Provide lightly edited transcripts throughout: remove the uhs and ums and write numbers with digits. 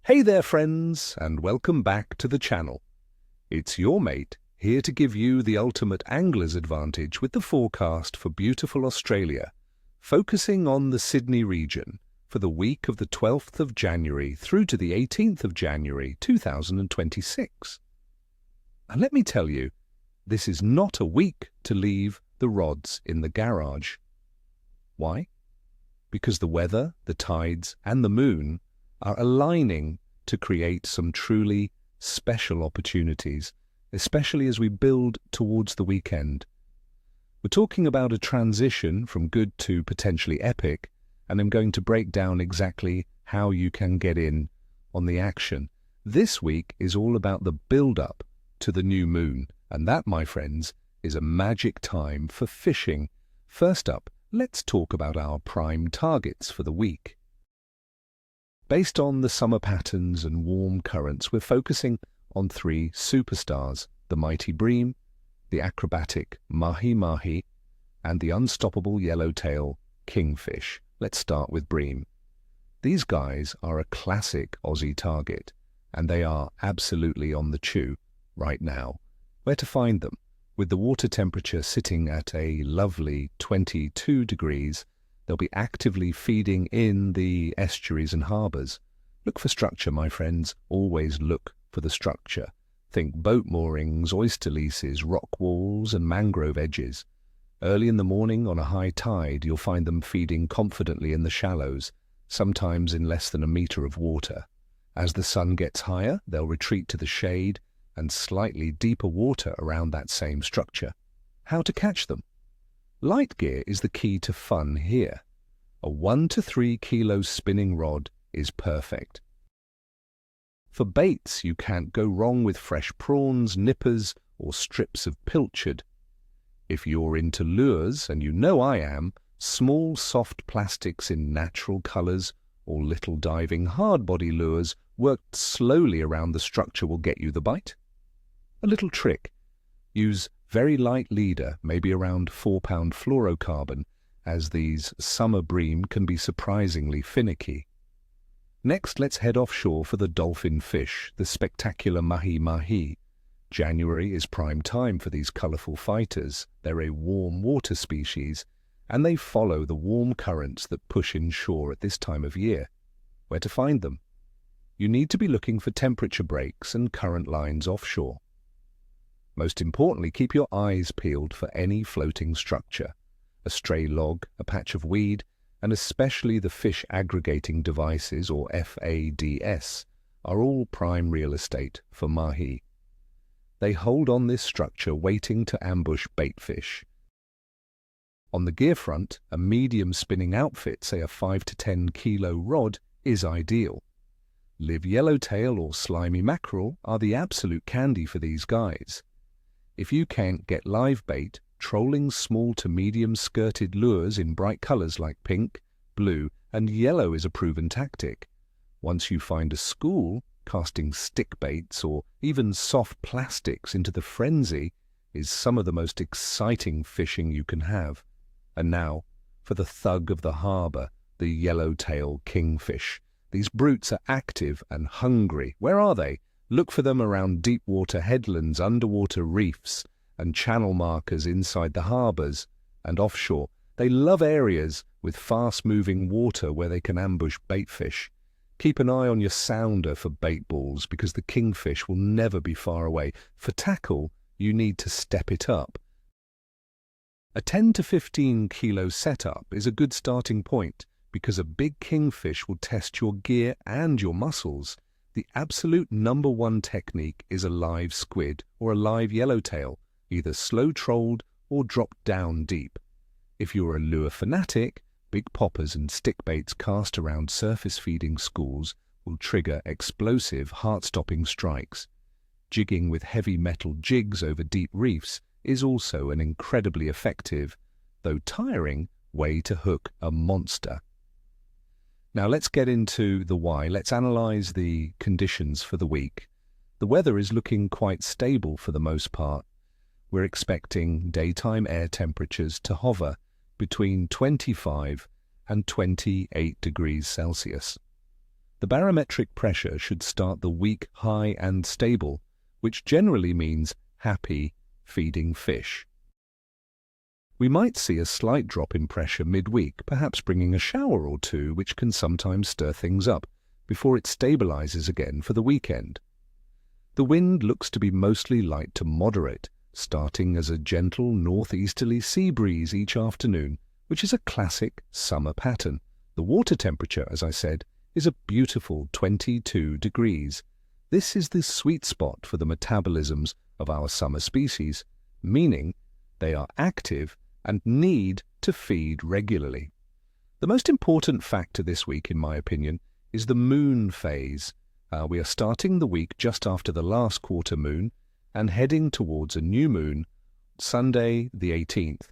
Hey there friends, and welcome back to the channel. It's your mate, here to give you the ultimate angler's advantage with the forecast for beautiful Australia, focusing on the Sydney region for the week of the 12th of January through to the 18th of January 2026. And let me tell you, this is not a week to leave the rods in the garage. Why? Because the weather, the tides, and the moon are aligning to create some truly special opportunities, especially as we build towards the weekend. We're talking about a transition from good to potentially epic, and I'm going to break down exactly how you can get in on the action. This week is all about the build-up to the new moon, and that, my friends, is a magic time for fishing. First up, let's talk about our prime targets for the week. Based on the summer patterns and warm currents, we're focusing on three superstars: the mighty Bream, the acrobatic Mahi Mahi, and the unstoppable yellowtail Kingfish. Let's start with Bream. These guys are a classic Aussie target, and they are absolutely on the chew right now. Where to find them? With the water temperature sitting at a lovely 22 degrees, they'll be actively feeding in the estuaries and harbours. Look for structure, my friends. Always look for the structure. Think boat moorings, oyster leases, rock walls, and mangrove edges. Early in the morning on a high tide, you'll find them feeding confidently in the shallows, sometimes in less than a metre of water. As the sun gets higher, they'll retreat to the shade and slightly deeper water around that same structure. How to catch them? Light gear is the key to fun here. A 1 to 3 kilo spinning rod is perfect. For baits, you can't go wrong with fresh prawns, nippers, or strips of pilchard. If you're into lures, and you know I am, small soft plastics in natural colours or little diving hard-body lures worked slowly around the structure will get you the bite. A little trick. Use very light leader, maybe around 4-pound fluorocarbon, as these summer bream can be surprisingly finicky. Next, let's head offshore for the dolphin fish, the spectacular Mahi Mahi. January is prime time for these colourful fighters. They're a warm water species, and they follow the warm currents that push inshore at this time of year. Where to find them? You need to be looking for temperature breaks and current lines offshore. Most importantly, keep your eyes peeled for any floating structure. A stray log, a patch of weed, and especially the fish aggregating devices, or FADS, are all prime real estate for mahi. They hold on this structure waiting to ambush baitfish. On the gear front, a medium spinning outfit, say a 5 to 10 kilo rod, is ideal. Live yellowtail or slimy mackerel are the absolute candy for these guys. If you can't get live bait, trolling small to medium skirted lures in bright colours like pink, blue, and yellow is a proven tactic. Once you find a school, casting stick baits or even soft plastics into the frenzy is some of the most exciting fishing you can have. And now, for the thug of the harbour, the yellowtail kingfish. These brutes are active and hungry. Where are they? Look for them around deep water headlands, underwater reefs, and channel markers inside the harbours and offshore. They love areas with fast-moving water where they can ambush baitfish. Keep an eye on your sounder for bait balls, because the kingfish will never be far away. For tackle, you need to step it up. A 10 to 15 kilo setup is a good starting point, because a big kingfish will test your gear and your muscles. The absolute #1 technique is a live squid or a live yellowtail, either slow trolled or dropped down deep. If you're a lure fanatic, big poppers and stick baits cast around surface feeding schools will trigger explosive, heart-stopping strikes. Jigging with heavy metal jigs over deep reefs is also an incredibly effective, though tiring, way to hook a monster. Now let's get into the why. Let's analyse the conditions for the week. The weather is looking quite stable for the most part. We're expecting daytime air temperatures to hover between 25 and 28 degrees Celsius. The barometric pressure should start the week high and stable, which generally means happy feeding fish. We might see a slight drop in pressure midweek, perhaps bringing a shower or two, which can sometimes stir things up, before it stabilizes again for the weekend. The wind looks to be mostly light to moderate, starting as a gentle northeasterly sea breeze each afternoon, which is a classic summer pattern. The water temperature, as I said, is a beautiful 22 degrees. This is the sweet spot for the metabolisms of our summer species, meaning they are active and need to feed regularly. The most important factor this week, in my opinion, is the moon phase. We are starting the week just after the last quarter moon and heading towards a new moon, Sunday the 18th.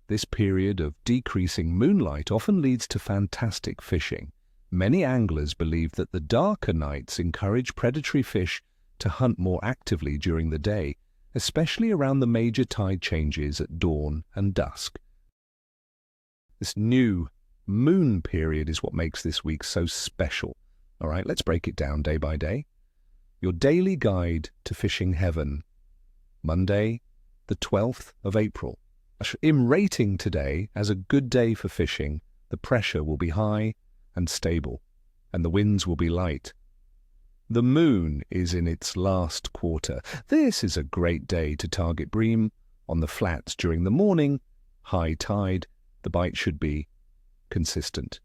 This period of decreasing moonlight often leads to fantastic fishing. Many anglers believe that the darker nights encourage predatory fish to hunt more actively during the day, especially around the major tide changes at dawn and dusk. This new moon period is what makes this week so special. All right, let's break it down day by day. Your daily guide to fishing heaven. Monday, the 12th of April. I'm rating today as a good day for fishing. The pressure will be high and stable, and the winds will be light. The moon is in its last quarter. This is a great day to target bream on the flats during the morning. High tide, the bite should be consistent.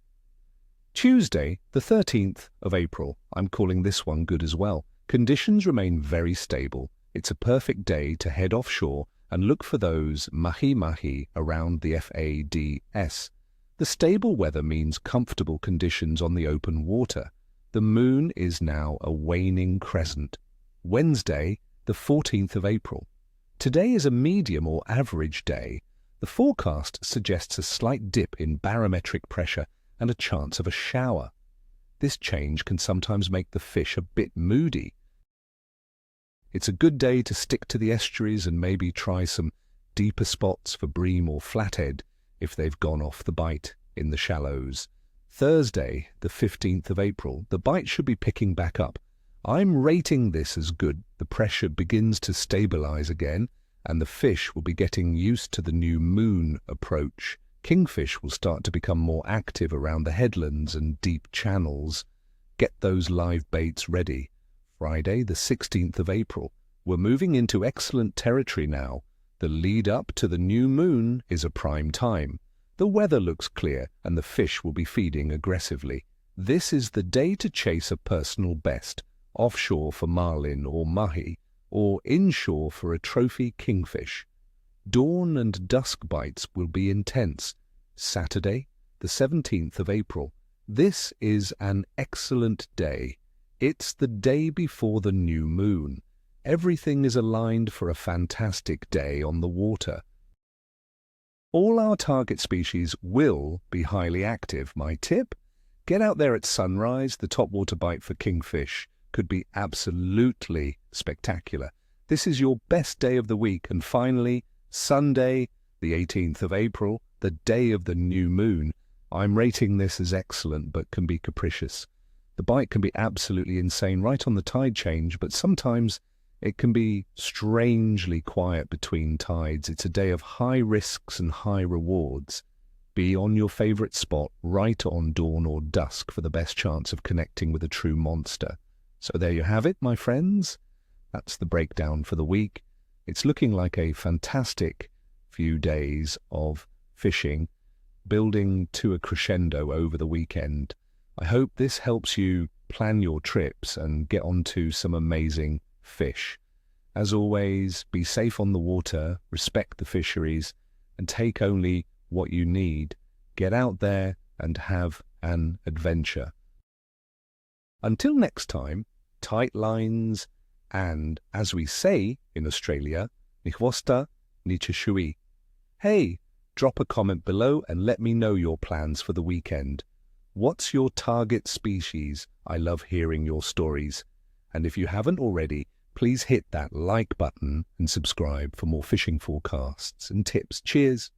Tuesday, the 13th of April. I'm calling this one good as well. Conditions remain very stable. It's a perfect day to head offshore and look for those Mahi Mahi around the FADS. The stable weather means comfortable conditions on the open water. The moon is now a waning crescent. Wednesday, the 14th of April. Today is a medium or average day. The forecast suggests a slight dip in barometric pressure and a chance of a shower. This change can sometimes make the fish a bit moody. It's a good day to stick to the estuaries and maybe try some deeper spots for bream or flathead if they've gone off the bite in the shallows. Thursday, the 15th of April, the bite should be picking back up. I'm rating this as good. The pressure begins to stabilize again, and the fish will be getting used to the new moon approach. Kingfish will start to become more active around the headlands and deep channels. Get those live baits ready. Friday, the 16th of April. We're moving into excellent territory now. The lead up to the new moon is a prime time. The weather looks clear and the fish will be feeding aggressively. This is the day to chase a personal best, offshore for marlin or mahi, or inshore for a trophy kingfish. Dawn and dusk bites will be intense. Saturday, the 17th of April. This is an excellent day. It's the day before the new moon. Everything is aligned for a fantastic day on the water. All our target species will be highly active. My tip? Get out there at sunrise. The topwater bite for kingfish could be absolutely spectacular. This is your best day of the week. And finally, Sunday, the 18th of April, the day of the new moon. I'm rating this as excellent, but can be capricious. The bite can be absolutely insane right on the tide change, but sometimes it can be strangely quiet between tides. It's a day of high risks and high rewards. Be on your favorite spot right on dawn or dusk for the best chance of connecting with a true monster. So there you have it, my friends. That's the breakdown for the week. It's looking like a fantastic few days of fishing, building to a crescendo over the weekend. I hope this helps you plan your trips and get onto some amazing fish. As always, be safe on the water, respect the fisheries, and take only what you need. Get out there and have an adventure. Until next time, tight lines, and, as we say in Australia, ni chvosta, ni chishui. Hey, drop a comment below and let me know your plans for the weekend. What's your target species? I love hearing your stories. And if you haven't already, please hit that like button and subscribe for more fishing forecasts and tips. Cheers!